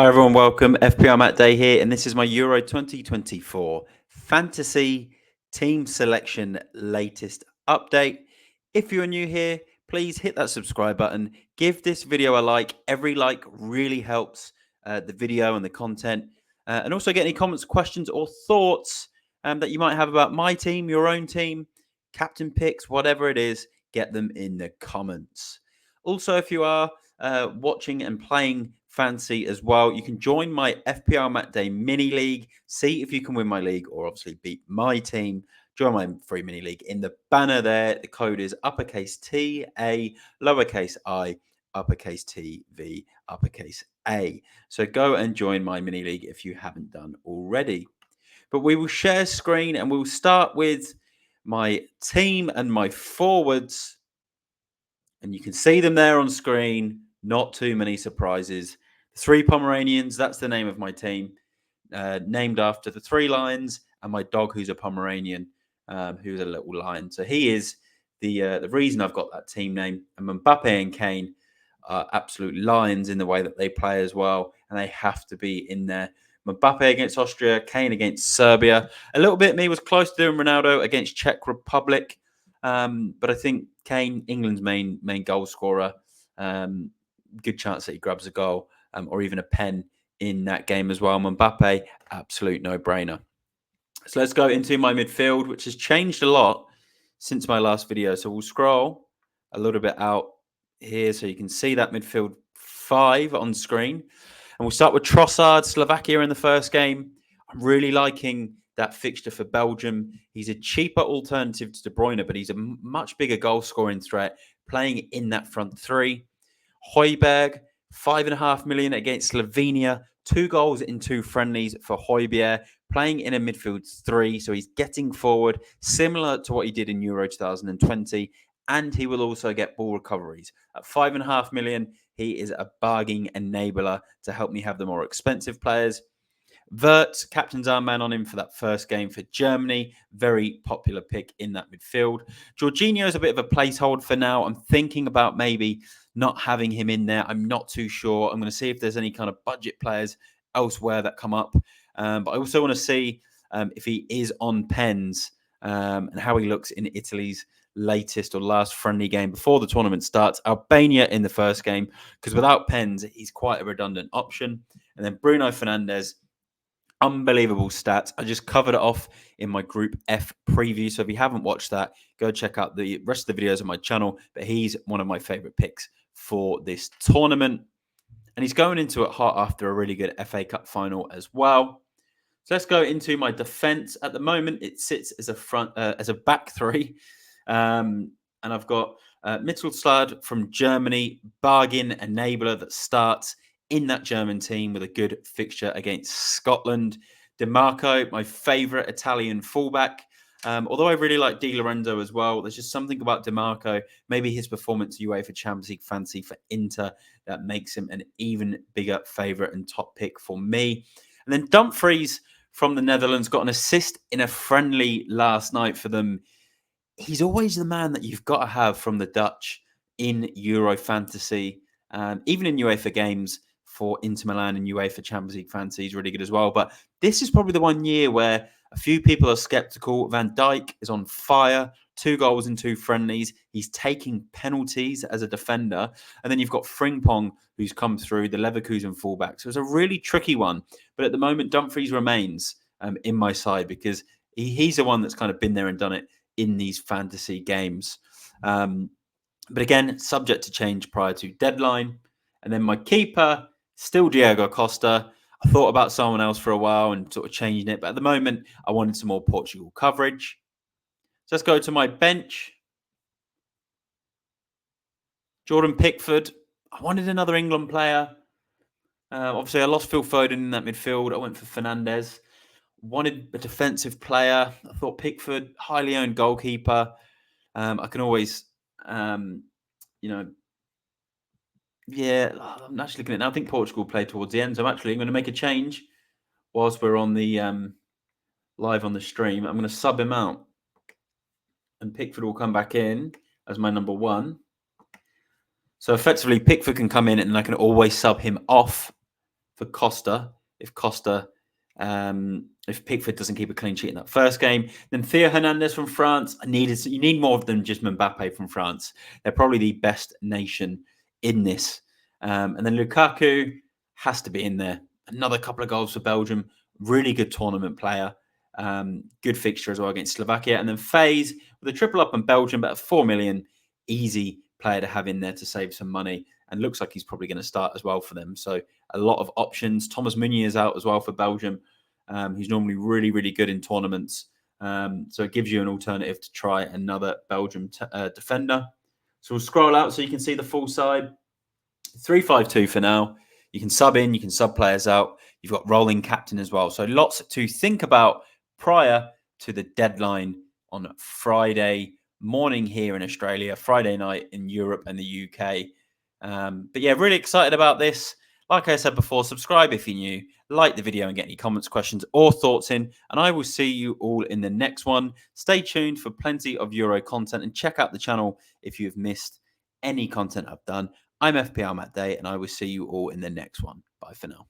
Hi everyone, welcome. FPLMattDay here, and this is my Euro 2024 Fantasy Team Selection latest update. If you're new here, please hit that subscribe button. Give this video a like. Every like really helps the video and the content. And also get any comments, questions, or thoughts that you might have about my team, your own team, captain picks, whatever it is, get them in the comments. Also, if you are watching and playing fancy as well, you can join my FPLMattDay mini league. See if you can win my league or obviously beat my team. Join my free mini league. In the banner there, the code is uppercase T A, lowercase I, uppercase T V, uppercase A. So go and join my mini league if you haven't done already. But we will share screen and we will start with my team and my forwards. And you can see them there on screen. Not too many surprises. Three Pomeranians, that's the name of my team, named after the three lions and my dog, who's a Pomeranian, who's a little lion. So he is the reason I've got that team name. And Mbappe and Kane are absolute lions in the way that they play as well, and they have to be in there. Mbappe against Austria, Kane against Serbia. A little bit me was close to doing Ronaldo against Czech Republic. But I think Kane, England's main goal scorer, good chance that he grabs a goal or even a pen in that game as well. Mbappe, absolute no-brainer. So let's go into my midfield, which has changed a lot since my last video. So we'll scroll a little bit out here so you can see that midfield 5 on screen. And we'll start with Trossard, Slovakia in the first game. I'm really liking that fixture for Belgium. He's a cheaper alternative to De Bruyne, but he's a much bigger goal scoring threat playing in that front three. Højbjerg, 5.5 million against Slovenia. 2 goals in 2 friendlies for Højbjerg, playing in a midfield 3. So he's getting forward, similar to what he did in Euro 2020. And he will also get ball recoveries. At 5.5 million, he is a bargaining enabler to help me have the more expensive players. Wirtz, captain's armband on him for that first game for Germany. Very popular pick in that midfield. Jorginho is a bit of a placeholder for now. I'm thinking about maybe not having him in there. I'm not too sure. I'm going to see if there's any kind of budget players elsewhere that come up. But I also want to see if he is on pens and how he looks in Italy's latest or last friendly game before the tournament starts. Albania in the first game, because without pens, he's quite a redundant option. And then Bruno Fernandes, unbelievable stats. I just covered it off in my Group F preview. So if you haven't watched that, go check out the rest of the videos on my channel. But he's one of my favorite picks for this tournament. And he's going into it hot after a really good FA Cup final as well. So let's go into my defense. At the moment, it sits as a back three. And I've got Midtjylland from Germany, bargain enabler that starts in that German team with a good fixture against Scotland. DiMarco, my favourite Italian fullback. Although I really like Di Lorenzo as well, there's just something about DiMarco, maybe his performance at UEFA Champions League fancy for Inter, that makes him an even bigger favourite and top pick for me. And then Dumfries from the Netherlands got an assist in a friendly last night for them. He's always the man that you've got to have from the Dutch in Euro fantasy, even in UEFA games for Inter Milan and UEFA Champions League fantasy. He's really good as well. But this is probably the one year where a few people are skeptical. Van Dijk is on fire. 2 goals in 2 friendlies. He's taking penalties as a defender. And then you've got Frimpong, who's come through, the Leverkusen fullback. So it's a really tricky one. But at the moment, Dumfries remains in my side because he's the one that's kind of been there and done it in these fantasy games. But again, subject to change prior to deadline. And then my keeper, still Diego Costa. I thought about someone else for a while and sort of changing it. But at the moment, I wanted some more Portugal coverage. So let's go to my bench. Jordan Pickford. I wanted another England player. Obviously, I lost Phil Foden in that midfield. I went for Fernandes. Wanted a defensive player. I thought Pickford, highly owned goalkeeper. I can always, yeah, I'm actually looking at it now. I think Portugal played towards the end. So I'm going to make a change whilst we're on the live on the stream. I'm going to sub him out. And Pickford will come back in as my number 1. So effectively, Pickford can come in and I can always sub him off for Costa. If Pickford doesn't keep a clean sheet in that first game, then Theo Hernandez from France. You need more than just Mbappe from France. They're probably the best nation in this. And then Lukaku has to be in there. Another couple of goals for Belgium. Really good tournament player. Good fixture as well against Slovakia. And then FaZe with a triple up on Belgium, but at 4 million, easy player to have in there to save some money. And looks like he's probably going to start as well for them. So a lot of options. Thomas Meunier is out as well for Belgium. He's normally really, really good in tournaments. So it gives you an alternative to try another Belgium defender. So we'll scroll out so you can see the full side. 3-5-2 for now. You can sub in, you can sub players out. You've got rolling captain as well. So lots to think about prior to the deadline on Friday morning here in Australia, Friday night in Europe and the UK. But yeah, really excited about this. Like I said before, subscribe if you're new, like the video and get any comments, questions or thoughts in. And I will see you all in the next one. Stay tuned for plenty of Euro content and check out the channel if you've missed any content I've done. I'm FPLMattDay and I will see you all in the next one. Bye for now.